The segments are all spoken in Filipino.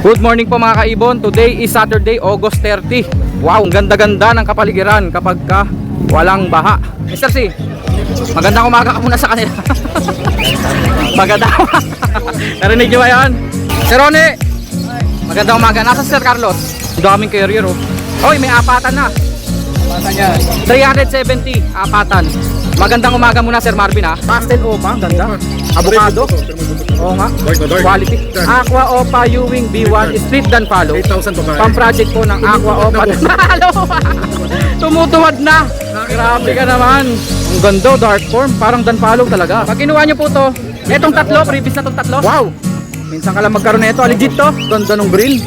Good morning po mga kaibon. Today is Saturday, August 30. Wow, ang ganda-ganda ng kapaligiran kapag walang baha. Mr. C, magandang umaga ka muna sa kanila. Magandang narinig nyo ba yan? Sir Ronnie, magandang umaga. Nasa Sir Carlos? Ang daming carrier oh. Oy, may apatan na. Apatan yan. 370, apatan. Magandang umaga muna Sir Marvin ha. Pastel opa, ang ganda. Avocado. Oo nga. Quality. Aqua Opa Ewing B1 Split Dan Follow. 8,000 pa ba? Pang project po ng Aqua Opa Dan Follow. Tumutuwad na. Grabe ka naman. Ang ganda, dark form. Parang Dan Follow talaga. Pag kinuha nyo po to, etong tatlo, previous na tong tatlo. Wow. Minsan ka lang magkaroon nito. Legit to. Ganda ng green.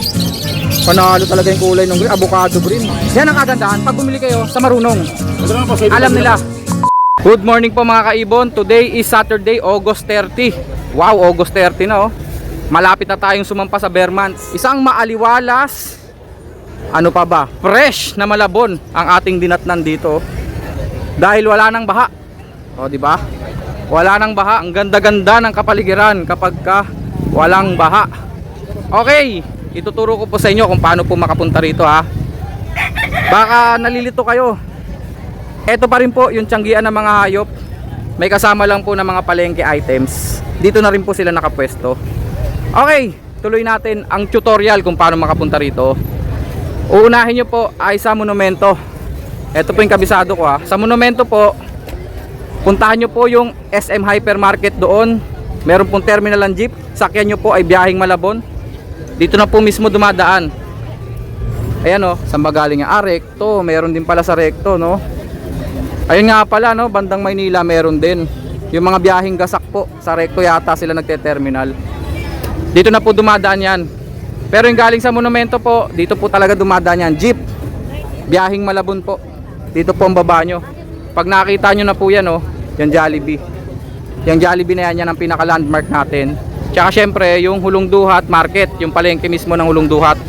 Panalo talaga yung kulay ng green. Avocado green. Yan ang kagandahan. Pag bumili kayo sa marunong, alam nila. Good morning po mga kaibon. Today is Saturday, August 30. Wow, August 30 na oh. Malapit na tayong sumampa sa bare months. Isang maaliwalas, ano pa ba, fresh na Malabon ang ating dinatnan dito. Dahil wala nang baha. O di ba? Wala nang baha. Ang ganda-ganda ng kapaligiran kapag walang baha. Okay, ituturo ko po sa inyo kung paano po makapunta rito ha. Baka nalilito kayo. Ito pa rin po yung tiyanggian ng mga hayop. May kasama lang po ng mga palengke items. Dito na rin po sila nakapwesto. Okay, tuloy natin ang tutorial kung paano makapunta rito. Uunahin nyo po ay sa monumento. Ito po yung kabisado ko ha. Sa monumento po, puntahan nyo po yung SM Hypermarket doon. Meron pong terminal ng jeep. Sakyan nyo po ay biyaheng Malabon. Dito na po mismo dumadaan. Ayan o, saan ba galing ang Recto? Meron din pala sa Recto no. Ayun nga pala no, bandang Maynila meron din. Yung mga biyaheng Gasak po, sa Recto yata sila nagte-terminal. Dito na po dumadaan yan. Pero yung galing sa monumento po, dito po talaga dumadaan yan. Jeep, biyaheng Malabon po. Dito po ang baba nyo. Pag nakita nyo na po yan oh, yung Jollibee. Yung Jollibee na yan, yan ang pinaka-landmark natin. Tsaka syempre yung Hulong Duhat Market, yung palengke mismo ng Hulong Duhat.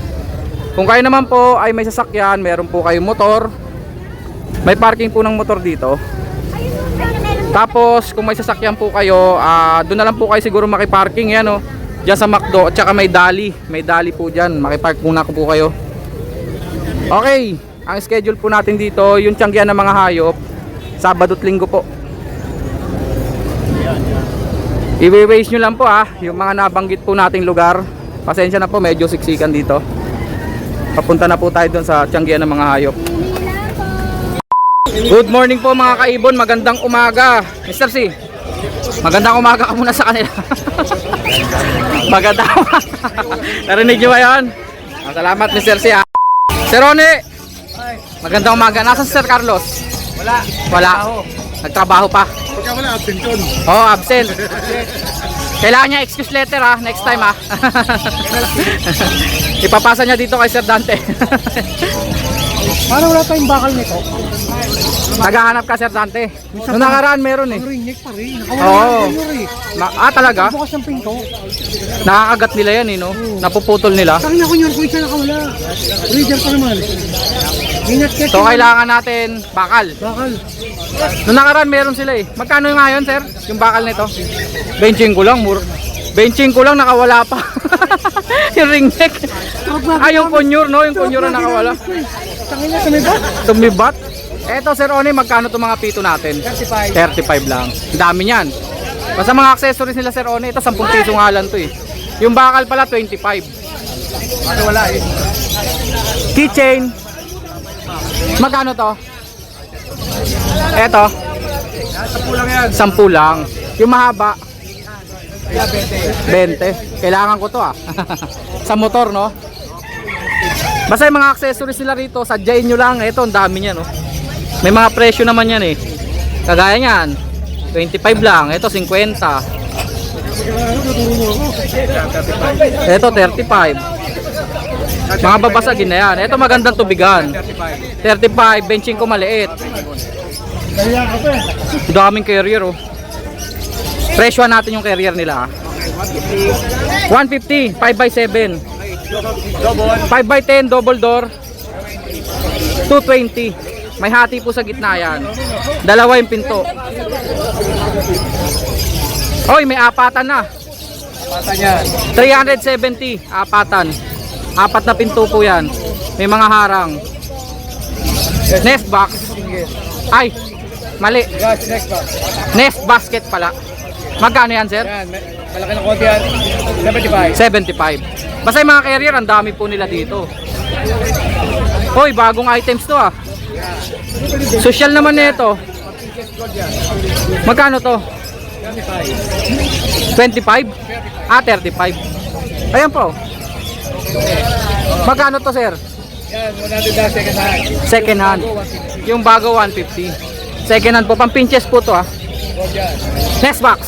Kung kayo naman po ay may sasakyan, meron po kayong motor, may parking po ng motor dito. Tapos kung may sasakyan po kayo, doon na lang po kayo siguro makiparking yan oh. Diyan sa McDo, at saka may dali. May dali po dyan, makipark muna po kayo. Okay, ang schedule po natin dito, yung tiyanggian ng mga hayop, Sabado at Linggo po. I-waste nyo lang po yung mga nabanggit po nating lugar. Pasensya na po, medyo siksikan dito. Papunta na po tayo doon sa tiyanggian ng mga hayop. Good morning po mga kaibon, magandang umaga. Mr. C, magandang umaga ka muna sa kanila. Magandang umaga. Narinig nyo ba yan? Salamat Mr. C ha. Sir Ronnie, magandang umaga. Nasa Sir Carlos? Wala. Nagtrabaho pa? Pagka wala, absent yun. Oo, absent. Kailangan niya excuse letter ha, next time ha. Ipapasa niya dito kay Sir Dante. Parang wala tayong bakal nito. Naghahanap ka Sir Dante. Noong nakaraan meron eh. Ring neck pa rin. Oo. Nakawala Talaga? bukas ng pinto. Nakakagat nila yan eh no? Napuputol nila. Sakin na kunyari kung isa nakawala. Reader pa naman. Ingat ka. So kailangan natin bakal. Bakal. Noong nakaraan meron sila eh. Magkano yung ngayon Sir? Yung bakal nito? Benching ko lang. Benching ko lang nakawala pa. Yung ring neck. Yung kunyur no? Yung kunyur na nakawala. Sakin na tumibat. Tumibat. Eto Sir Oni, magkano itong mga pito natin? 35 lang. Ang dami niyan. Basta mga accessories nila Sir Oni, ito 10 piso nga lang to eh. Yung bakal pala 25. Kasi wala eh. Keychain. Magkano to? Eto. 10 lang yan. 10 lang. Yung mahaba 20. Kailangan ko to sa motor no. Basta yung mga accessories nila rito, sadyain nyo lang. Ito, ang dami niya no. May mga presyo naman yan eh. Kagaya niyan 25 lang, ito 50. Ito 35. Mga babasagin na yan. Ito magandang tubigan 35, benching ko maliit. Daming carrier oh. Presyo natin yung carrier nila 150, 5x7 5x10 double door 220. May hati po sa gitna yan. Dalawa yung pinto. Oy, may apatan na. Apatan yan. 370, apatan. 4 na pinto po yan. May mga harang. Nest box. Ay, mali. Yes, next box. Nest basket pala. Magkano yan, sir? Yan, malaki ng konti yan. 75. Basta yung mga carrier, ang dami po nila dito. Hoy, bagong items to ah. Social naman nito. Magkano to? 25? Ah, 35. Ayan po. Magkano to, sir? Yan, 100 daw second hand. Second hand. Yung bago 150. Second hand po, pang pinches po to ah. Yan. Nest box.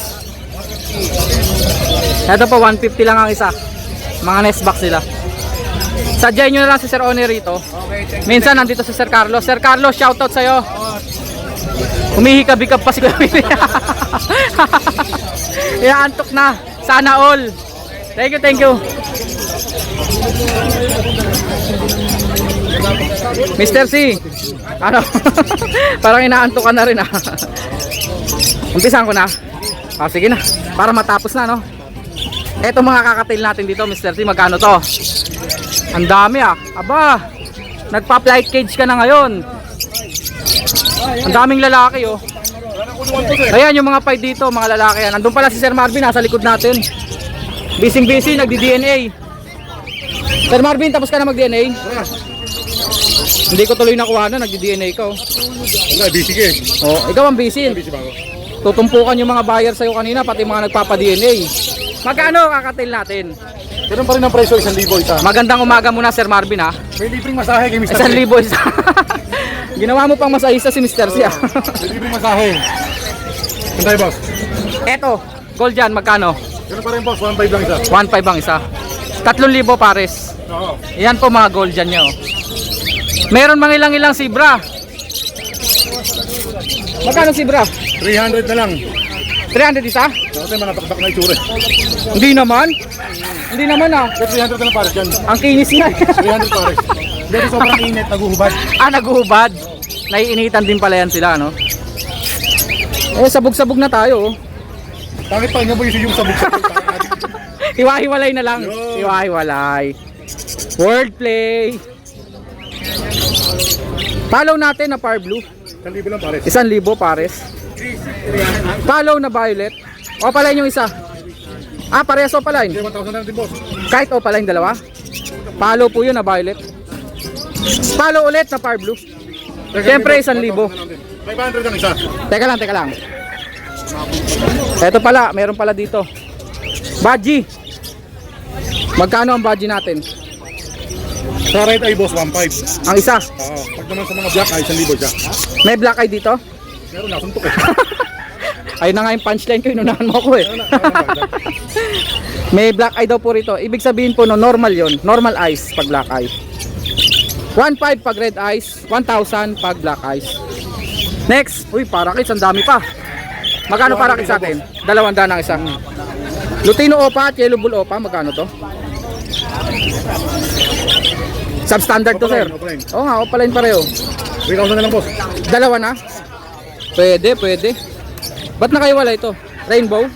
Ito po 150 lang ang isa. Mga nest box nila. Sadyain nyo na lang si Sir One rito. Okay, thank you. Minsan nandito si Sir Carlos. Sir Carlos, shoutout sa'yo. Humihikab-hikab pa si Kuya Willie. Iaantok na. Sana all. Thank you, thank you. Mr. C. Ano? Parang inaantok ka na rin ah. Umpisan ko na. Ah, sige na. Para matapos na, no? Eto mga kakatail natin dito, Mr. C. Magkano to? Ang dami ah. Aba, nagpa-flight cage ka na ngayon. Ang daming lalaki oh. Ayan yung mga fight dito, mga lalaki yan. Andun pala si Sir Marvin, nasa likod natin. Busy, nagdi-DNA. Sir Marvin, tapos ka na mag-DNA? Hindi ko tuloy nakuha na, nagdi-DNA ka oh. Wala, busy ka eh. Oh, ikaw ang busy. Busy ba ako? Tutumpukan yung mga buyer sa'yo kanina, pati mga nagpapa-DNA. Magkano kakatail natin? Ganun pa rin ang presyo, 1,000 isa. Magandang umaga muna Sir Marvin ha. May libreng masahe kay Mr. 1,000 isa. Ginawa mo pang masahista si Mr. C. May libreng masahe. Saan tayo, boss? Eto, gold yan, magkano? Ganun pa rin, boss. 1,500 lang isa. 1,500 ang isa. 3,000 pares. Oo. Yan po mga gold dyan nyo. Meron mga ilang zebra. Magkano zebra? 300 na lang. 300 isa? Kasi mga takdak na itsura. Hindi naman. Hindi naman ah. 300 na lang pares yan. Ang kinis nga. 300 pares. Dito sobrang init, naguhubad. Ah, naguhubad. Naiinitan din pala yan sila, no? Eh, sabog-sabog na tayo. Oh. Bakit pa niya mo yung sabog-sabog? Hiwa-hiwalay na lang. Yo. Hiwa-hiwalay. Wordplay. Follow natin na Par Blue. 1,000 lang pares. 1,000 pares. Follow na Violet. Opaline yung isa. Ah, parehas opaline. Okay, 1,000 na lang din, boss. Kahit opaline dalawa. Follow po yun na Violet. Follow ulit na Par Blue. Siyempre 1,000. 500 lang isa. Teka lang. Eto pala, meron pala dito. Badgie. Magkano ang badgie natin? Sa right eye, boss, 1,500. Ang isa. Oo. Pag naman sa mga black eye, 1,000 siya. May black eye dito? Meron na, suntok eh. Ayun na nga yung punchline ko, inunahan mo ako eh. May black eye daw po rito. Ibig sabihin po no, normal yon, normal eyes pag black eye. 1,500 pag red eyes, 1,000 pag black eyes. Next, uy, parakits, ang dami pa. Magkano parakits sa atin? 200 ang isa. Lutino Opa at Yellow Bull Opa, magkano to? Substandard to, sir. Opaline. Oo nga, opaline pareho. 3,000 na lang, boss. Dalawa na? Pwede. Ba't nakaiwala ito? Rainbow?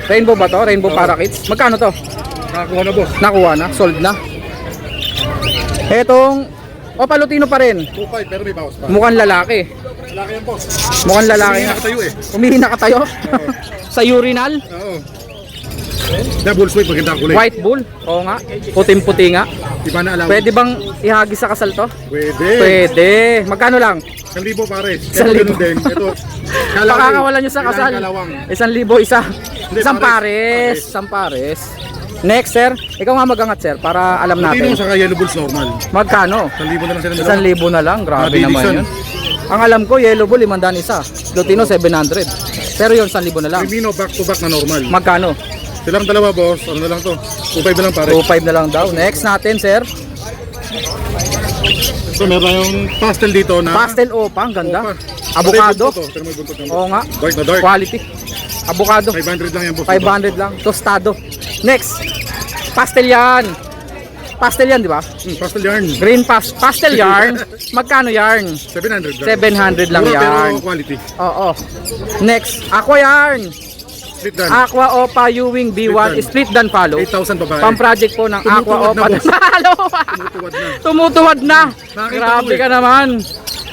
Rainbow ba to? Rainbow Parakeets? Magkano to? Nakakuha na, boss. Nakuha na? Sold na? Etong Opa Lutino pa rin. 2,500 pero may bawas pa. Mukhang lalaki. Malaki yan, boss. Mukhang lalaki Hindi na. nakatayo eh. Umihi na ka tayo? Sa urinal? Oo. Double sweet, maganda ang kulay. White bull? Oo nga. Puting-puti nga. Iba na alaw. Pwede bang ihagis sa kasal to? Pwede. Pwede. Magkano lang? 1,000 pares. 1,000. Ganun din. Ito. Pakakawalan nyo sa kasal. Kalawang. 1,000 isa. Hindi, Isang pares. pares. Next, sir. Ikaw nga magangat, sir, para alam Lutino natin. sa Yellow Bulls normal. Magkano? 1,000 na lang sila dalawa. 1,000 na lang. Grabe Mabilis naman yan. yun. Ang alam ko, Yellow Bull, 500 isa. Lutino, 700. Pero yun, 1,000 na lang. Firmino back to back na normal. Magkano? Silang dalawa, boss. Ano na lang to? 2,500 na lang pares. 2,500 na lang daw. Next natin, sir. So meron tayong pastel dito na Pastel Opa. Ang ganda. Opa. Avocado. Ito, pero may buntot na. Oo nga. Dark na dark. Quality. Avocado. 500 lang yan, boss. 500 lang. Tostado. Next. Pastel yan. Pastel yan, di ba? Pastel yarn. Green pastel yarn. Magkano yarn? 700 lang. 700 lang Mura, yarn. pero quality. Oo. Next, aqua yarn. Split dan. Aqua Opa Ewing B1 split dan follow. 8,000 babae. Pang project po ng Aqua Tumutuwad Opa na, dan follow. Tumutuwad na. Tumutuwad na. Nakita Grabe ko eh. ka naman.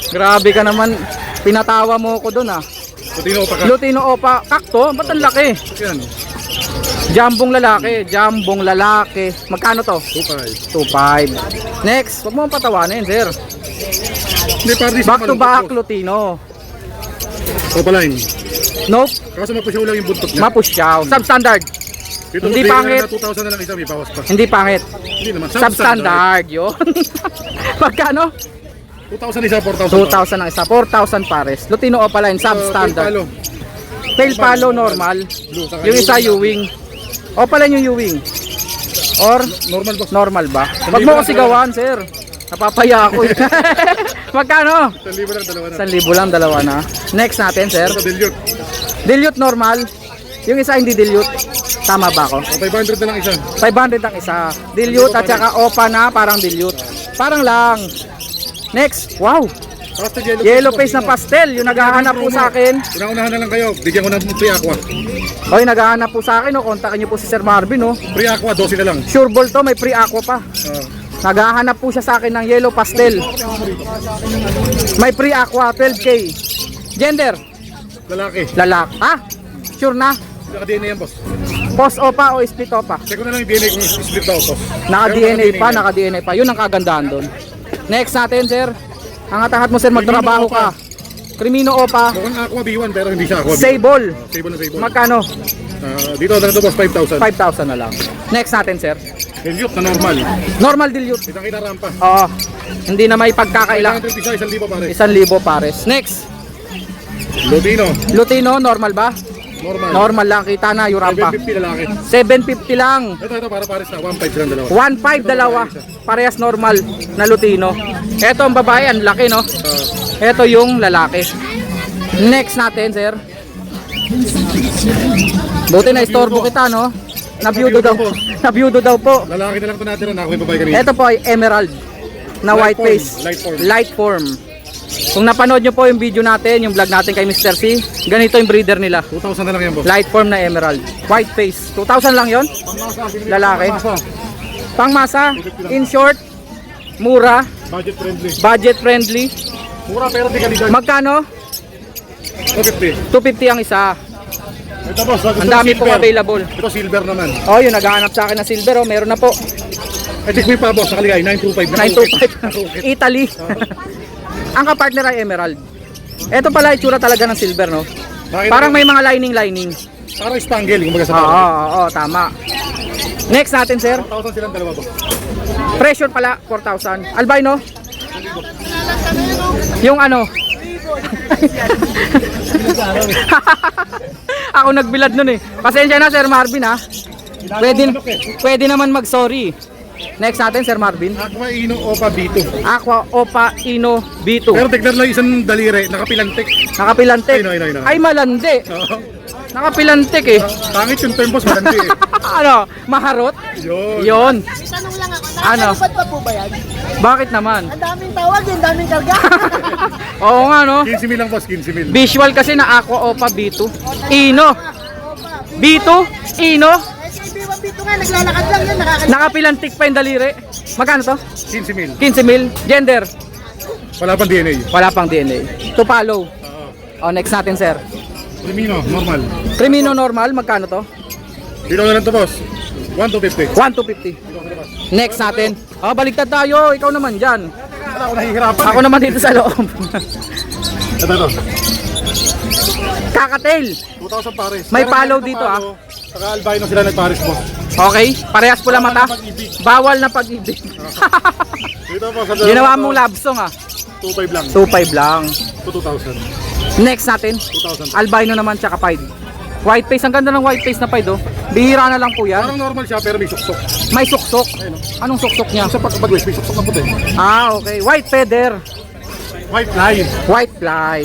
Grabe ka naman. Pinatawa mo ko doon ah. Lutino pa ka. Lutino Opa kakto, ba't ang laki? Yan. Jambong lalaki. Magkano to? 2,500. 2.5. Next, huwag mo akong patawanin, sir. Hindi, party Back to back Lutino. Opaline. Nope, Kaso mapusyaw lang yung buntot niya. mapusyaw. Substandard. Dito, Hindi bigyan pangit. na 2,000 na lang isa, may bawas pa. Hindi pangit. Hindi naman. Substandard yun. Magkano? 2,000 isa, 4,000. 2,000 ang isa. 4,000 pares. Lutino Opaline, substandard. Tail palo normal. Yung isa Ewing. Opaline yung Ewing. Or Normal boss. normal ba? Wag mo ko sigawan, sir. Napapaya ako eh. Magkano? 1,000 lang, dalawa na. 1,000 lang, dalawa na. Next natin, sir. Ito, dilute. Dilute normal. Yung isa hindi dilute. Tama ba ako? 500 na lang isa. 500 ang isa. Dilute at saka opa na parang dilute. Parang lang. Next. Wow. Pastel Yellow face na pastel. Yung naghahanap po sa akin. Pinaunahan na lang kayo. Bigyan ko ng free aqua. Oy, naghahanap po sa akin. O, kontakin niyo po si Sir Marvin. O. Free aqua, 12 na lang. Sure ball to. May free aqua pa. Ah, Naghahanap po siya sa akin ng yellow pastel. May free aqua. 12K. Gender. lalaki. Lalak. Ah? Sure na? Naka-DNA yan, boss. Post opa o split opa? Check ko na lang yung DNA kung split daw, boss. Naka-DNA Pero pa, yan. naka-DNA pa. Yun ang kagandahan doon. Next natin, sir. Angat-angat mo, sir, magtrabaho ka. Crimino Opa. Mukhang aqua B1 pero hindi siya aqua B1. Sable. Sable na sable. Magkano? Dito na ito, boss, 5,000. 5,000 na lang. Next natin, sir. Dilute na normal. Normal dilute. Kitang kita rampa. Oo. Hindi na may pagkakailang. 1,000 isa, 1,000 pare. 1,000 pares. Next. Lutino, Lutino, normal ba? normal. Normal lang. Kita na, yung rampa. 750 lalaki. 750 lang. Ito, para pares na. 1,500 silang dalawa. 1,500 dalawa. Parehas normal na Lutino. Ito ang babae, ang laki, no? Ito yung lalaki. Next natin, sir. Buti na istorbo kita, no? Nabiyudo daw. Nabiyudo daw po. Lalaki na lang ito natin. Ako yung babae kanina. Ito po ay emerald na Light white form, face. light form. Light form. Kung napanood nyo po yung video natin, yung vlog natin kay Mr. C, ganito yung breeder nila. 2,000 na lang yan, boss. Light form na emerald. White face. 2,000 lang yon. Lalaki. Pangmasa. In short, mura, Budget friendly. budget friendly. Mura pero di kalidad. Magkano? 250. 250 ang isa. Ito, boss. gusto Ang dami silver. pong available. Ito silver naman. Oh, yun, naghahanap sa akin ng silver. Oh, meron na po. Check mo yung pa, boss. Nakaligay. 925. 925. Italy. Ang kapartner ay emerald. Ito pala itsura talaga ng silver, no? Parang may mga lining. Parang spangle. Kumbaga sa Oo, parang. oo, tama. Next natin, sir. 4,000 silang dalawa, boss. Pressure pala, 4,000. Albino? Yung ano? Ako nagbilad nun eh. Pasensya na, Sir Marvin, ha? Pwede naman mag-sorry. Next natin, Sir Marvin. Aqua Ino Opa B2. Aqua Opa Ino B2. Pero tignan lang isang daliri. Nakapilantik. Nakapilantik. Ayun. Ay, malandi. Oo. Nakapilantik eh. Pangit yung term, boss. Malanti eh. Ano? Maharot? Yun. Yon. Tanong lang ako, Ano? nakakalipat pa po ba yan? Bakit naman? Ang daming tawag, ang daming karga. Oo nga, no? 15 mil lang, boss. 15 mil. Visual kasi na Aqua Opa B2. Ino. Opa, B2. Ino. SKB1 dito nga, naglalakad lang yan, nakakalipat. Nakapilantik pa yung daliri. Magkano to? 15 mil. 15 mil. Gender. Wala pang DNA. Wala pang DNA. To follow. Oo. Oh, next natin, sir. Crimino, normal. Crimino normal. Magkano to? Dito na lang to, boss. 1,250. 1,250. Next natin. Oh, baliktad tayo. Ikaw naman dyan. Ako nahihirapan. Ako naman dito sa loob. Ito. Kakatail. 2,000 pares. May Pero follow meron dito, pa follow. Saka albino sila nagpares, boss. Okay. Parehas pula mata. Bawal na pag-ibig. Dito, boss. Ginawa mong love song, ah. 2,500 lang. 2,500 lang. 2,000. Next natin. 2,000. Albino naman tsaka pied. White face. Ang ganda ng white face na pied, oh. Bihira na lang po yan. Parang normal siya pero may suksok. May suksok. Anong suksok niya? Sa pagkabagwes, may suksok na puti. Ah, okay. White feather. White line. White fly.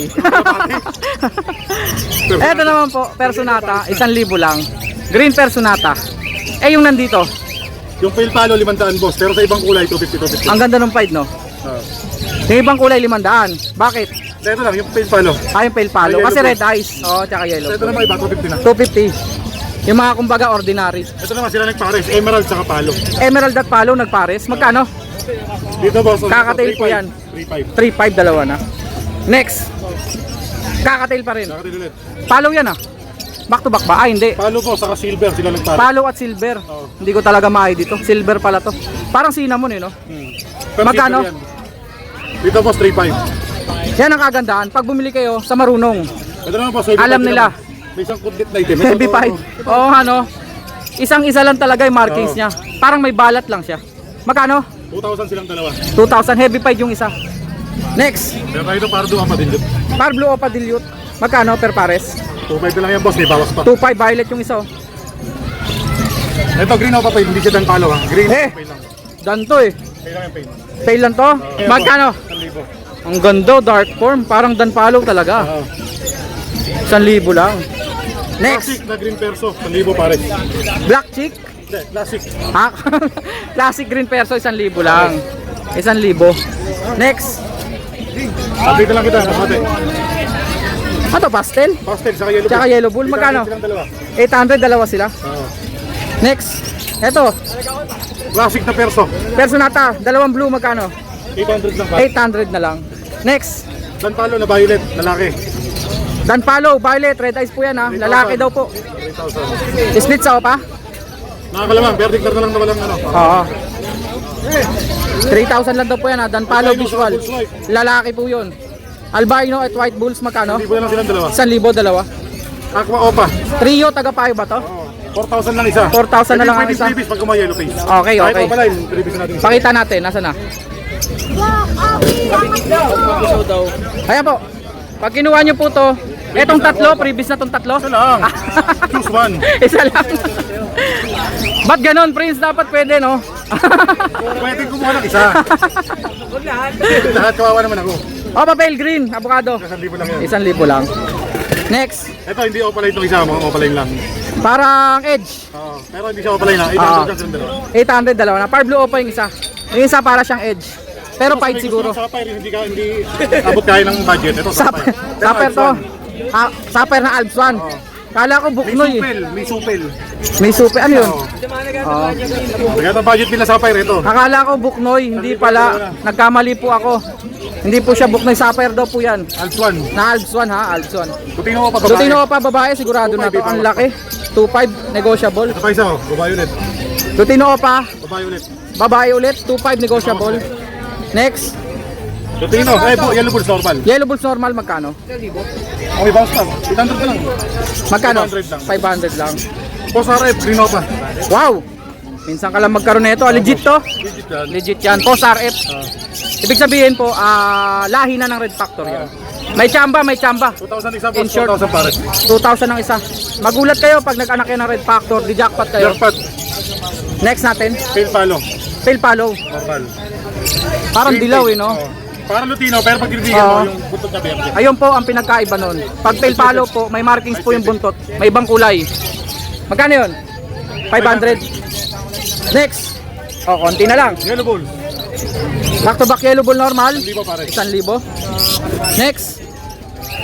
Eto naman po, Personata, 1,000 lang. Green Personata. Eh, yung nandito, Yung pale palo 500, boss. Pero sa ibang kulay, 250, 250. ang ganda ng pied, no? Ah. Yung ibang kulay, 500. Bakit? Ito lang, yung pale palo. Yung pale palo. Ay, Kasi yellow red eyes. Tsaka yellow. Ito naman iba, 250 na. 250. Yung mga kumbaga ordinary. Ito naman sila nagpares, emerald saka palo. Emerald at palo nagpares. Magkano? Dito boss, Kakatail po yan. 3.5. 3.5 dalawa na. Next. Kakatail pa rin. Kakatail ulit. Palo yan Back to back ba? Hindi. Palo po, saka silver sila nagpares. Palo at silver. Oo. Hindi ko talaga maaay dito. Silver pala to. Parang cinnamon no? Pero Magkano? silver yan. Dito boss, 3.5. Yan ang kagandahan. Pag bumili kayo sa marunong. Ito naman boss, Alam nila. May isang kundit na itim. Heavy 5. Isang-isa lang talaga yung markings Oo. niya. Parang may balat lang siya. Magkano? 2,000 silang dalawa. 2,000. Heavy 5 yung isa. Next. Pero tayo ito para doon pa din dito. Par blue o pa dilute. Magkano per pares? 2.5 na lang yan boss, may bawas pa. 2.5 violet yung isa. Ito green o pa hindi siya dan palo ha. Green Eh. pay lang. Danto Pay lang yung pay. Fail lang to. Magkano? 1,000. Ang ganda, dark form. Parang danpalo talaga. 1,000 lang. Next. Classic na green perso, 1,000 pares. Black chick. Hindi, classic. Classic green perso, 1,000 lang. 1,000. Next. Update lang kita, kapate. Ano, pastel? Pastel, saka yellow. Tsaka yellow bull, Dito magkano? silang dalawa. 800, dalawa sila. Oo. Next. Eto, Classic na perso, Personata, dalawang blue, magkano? 800 lang pa. 800 na lang. Next. Dan palo na violet, lalaki. Danpalo, violet, red eyes po yan Lalaki daw po. 3,000. Split sa pa? Nakakalamang, verdict na lang na walang ano. Oo. 3,000 lang daw po yan Danpalo visual. Lalaki po yun. Albino at white bulls, magkano? 1,000 na lang silang dalawa. 1,000, dalawa. Aqua Opa, Trio, taga-payo ba to? 4,000 lang isa. 4,000 na lang ang isa. Previous pag kumay yellow face. Okay, Kahit okay. Opa line, previous natin isa. Pakita natin, nasa na? Ayan po. Pag kinuha nyo po to, etong tatlo, previous na tong tatlo. Isa lang. Choose one. Isa lang. Ba't ganon, Prince? Dapat pwede, no? Pwede kumuha ng isa. Lahat kawawa naman ako. Papel green, avocado. 1,000 lang yan. 1,000 lang. Next, Ito hindi Opa line itong isa, mga Opa line lang. parang edge. Oo, pero hindi siya Opa line ha. 800 lang silang dalawa. 800, dalawa na. Par blue o pa yung isa. Yung isa para siyang edge. Pero Kung fight may siguro. gusto ng Sapphire, hindi abot kaya ng budget. Ito Sapper, Sapphire. sapper to. Sapper na Alps 1. Kala ko May buknoy. supel, may supel. May supe. Ano yun? Oo. Kaya ang budget nila Sapphire ito. Akala ko buknoy. Hindi pala. Nagkamali po ako. Hindi po siya buknoy. Sapper daw po yan. Alps 1. Na Alps 1 Alps 1. Tutino ko pa babae. Lutino pa babae. Sigurado na to. Ang laki. 2.5 negotiable. Ito pa isa oh, babae ulit. Lutino pa. Babae ulit. Babae ulit. 2.5 negotiable. Next. Tutino, yellow bulls normal. Yellow bulls normal magkano? Okay, bounce lang. 800 na lang. Magkano? 500 lang. 500 lang. Boss RF, green Opa. Wow! Minsan ka lang magkaroon nito. Legit to? Digit yan. Legit yan. Post RF. Ibig sabihin po, lahi na ng Red Factor yan. May tsamba, may tsamba. 2,000 isa, In boss, short. 4,000 pare. 2,000 ang isa. Magulat kayo pag nag-anak kayo ng Red Factor. Di jackpot kayo. Jackpot, Next natin. fail palo. Fail follow. Normal. Parang dilaw no? Oh. Parang Lutino, pero pag tinitingnan mo, yung buntod na berde. Ayun po ang pinagkaiba nun. Pag fail follow po, may markings po yung buntot. May ibang kulay. Magkano yun? 500. Next. O, konti na lang. Yellow bull, Back to back yellow bull normal. 1,000 pare. 1,000. Next.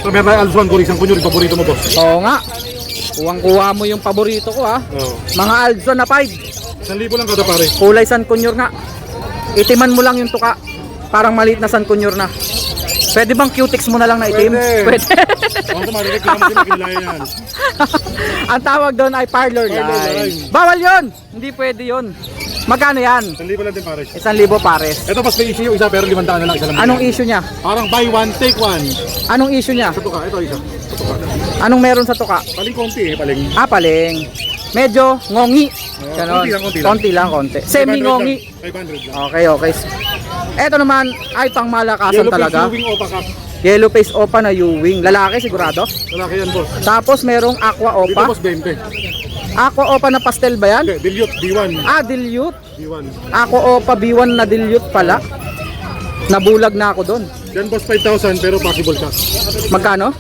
So meron tayo Alps 1, Kurisang Kunyo, paborito mo boss. Oo nga. Kuwang-kuha mo yung paborito ko Oh. Mga Aldzon na 5. 1,000 lang kada pare. Kulay San Kunyor nga. Itiman mo lang yung tuka. Parang maliit na San Kunyor na. Pwede bang cutex mo na lang na itim? Pwede. Ako ito marireklamo sila, kinalayan yan. Ang tawag doon ay parlor Parlor line. line. Bawal yon. Hindi pwede yon. Magkano yan? 1,000 lang din pare. 1,000 pares. Ito pas may issue yung isa pero 500 na lang isa lang. Anong issue niya? Parang buy one, take one. Anong issue niya? Ito ka, ito isa. Ito ka. Anong meron sa tuka? Paling konti paling. Paling. Medyo ngongi. Ganon. konti lang. Konti lang, konti. Semi-ngongi. 500 lang. Okay, okay. Eto naman ay pang malakasan Yellow talaga. face, Opa cup. Yellow face opa na Ewing. Lalaki sigurado. Lalaki yan boss. Tapos merong aqua Dito opa. boss 20. Aqua opa na pastel ba yan? Hindi, dilute, B1. Dilute. B1. Aqua opa B1 na dilute pala. Nabulag na ako doon. Yan boss 5,000 pero possible ka. Magkano?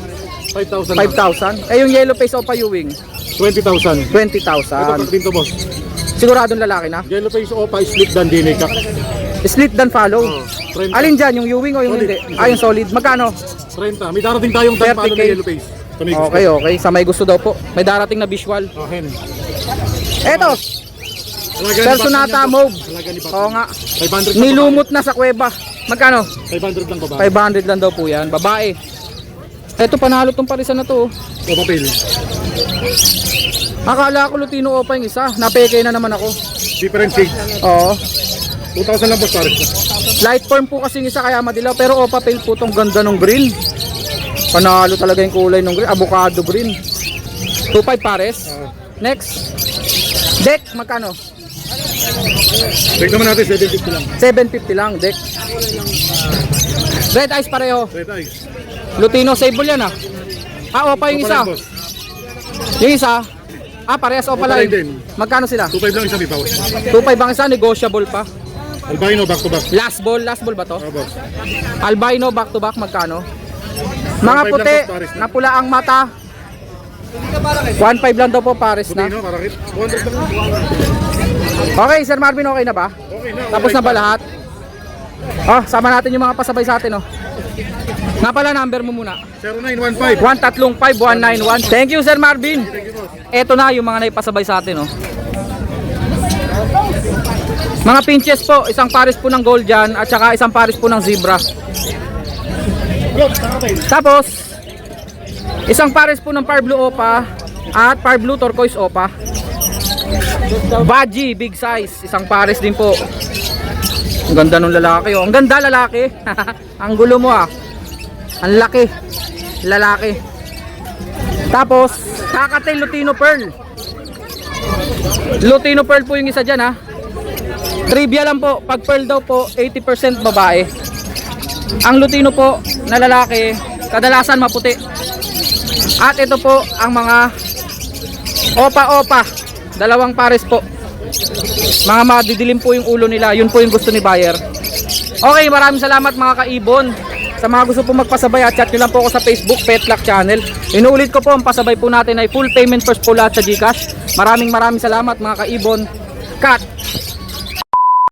5,000. 5,000. Eh yung yellow face opa Ewing, 20,000. Ito 20,000. din to boss. Siguradong lalaki na. Yellow face Opa split dan DNA cup. Split dan follow. Oh, 30. Alin dyan? Yung Ewing o yung Solid. hindi? Yung solid. Magkano? 30. May darating tayong 30K. tampalo na yellow face. Ito may gusto. Okay, okay. Sa may gusto daw po. May darating na visual. Okay. Eto, Personata Mauve. Oo nga. 500 lang Nilumot na sa kuweba. Magkano? babae. 500 lang babae. 500 lang daw po yan. Babae. Eto, panalo tong parisan na to. O papel. Akala ko Lutino Opa yung isa. Napeke na naman ako. Different shade. Oo. 2,000 lang boss pares na. Light form po kasi yung isa kaya madilaw. Pero Opa Pale po tong ganda ng green. Panalo talaga yung kulay ng green. Avocado green. 2.5 pares. Next. Deck, magkano? Check naman natin 750 lang. 750 lang, deck. Red eyes pareho. Red eyes. Lutino sable yan ah. Ah, Opa yung isa. Opa lang, boss. Yung isa. Ah, parehas Opa Opa line. line din. Magkano sila? 2,500 lang isa may bawas. 2.5 ang isa, negotiable pa. Albino back to back. Last ball ba to? Oh, boss. Albino back to back, magkano? Mga 1.5 puti, lang po, pares na. napula ang mata. 1.5 lang daw po pares Puti na. no, karakit. 200 lang. Okay, Sir Marvin, okay na ba? Okay na. Tapos na ba lahat? Oh, sama natin yung mga pasabay sa atin, oh. Nga pala, number mo muna. 0915. 135-191. Thank you, Sir Marvin. Eto na yung mga naipasabay sa atin, oh. Mga pinches po, isang pares po ng gold dyan at saka isang pares po ng zebra. Tapos, isang pares po ng par blue opa at par blue turquoise opa. Baji, big size, isang pares din po. Ang ganda ng lalaki, oh. Ang ganda lalaki. Ang gulo mo ah. Ang laki. Lalaki. Tapos, Kakatail Lutino Pearl. Lutino Pearl po yung isa dyan ha. Trivia lang po, pag pearl daw po, 80% babae. Ang Lutino po na lalaki, kadalasan maputi. At ito po ang mga opa-opa. Dalawang pares po. Mga madidilim po yung ulo nila. Yun po yung gusto ni buyer. Okay, maraming salamat mga kaibon. Sa mga gusto po magpasabay at chat nyo lang po ako sa Facebook Petlock Channel. Inuulit ko po, ang pasabay po natin ay full payment first po lahat sa GCash. Maraming salamat mga kaibon. Cut!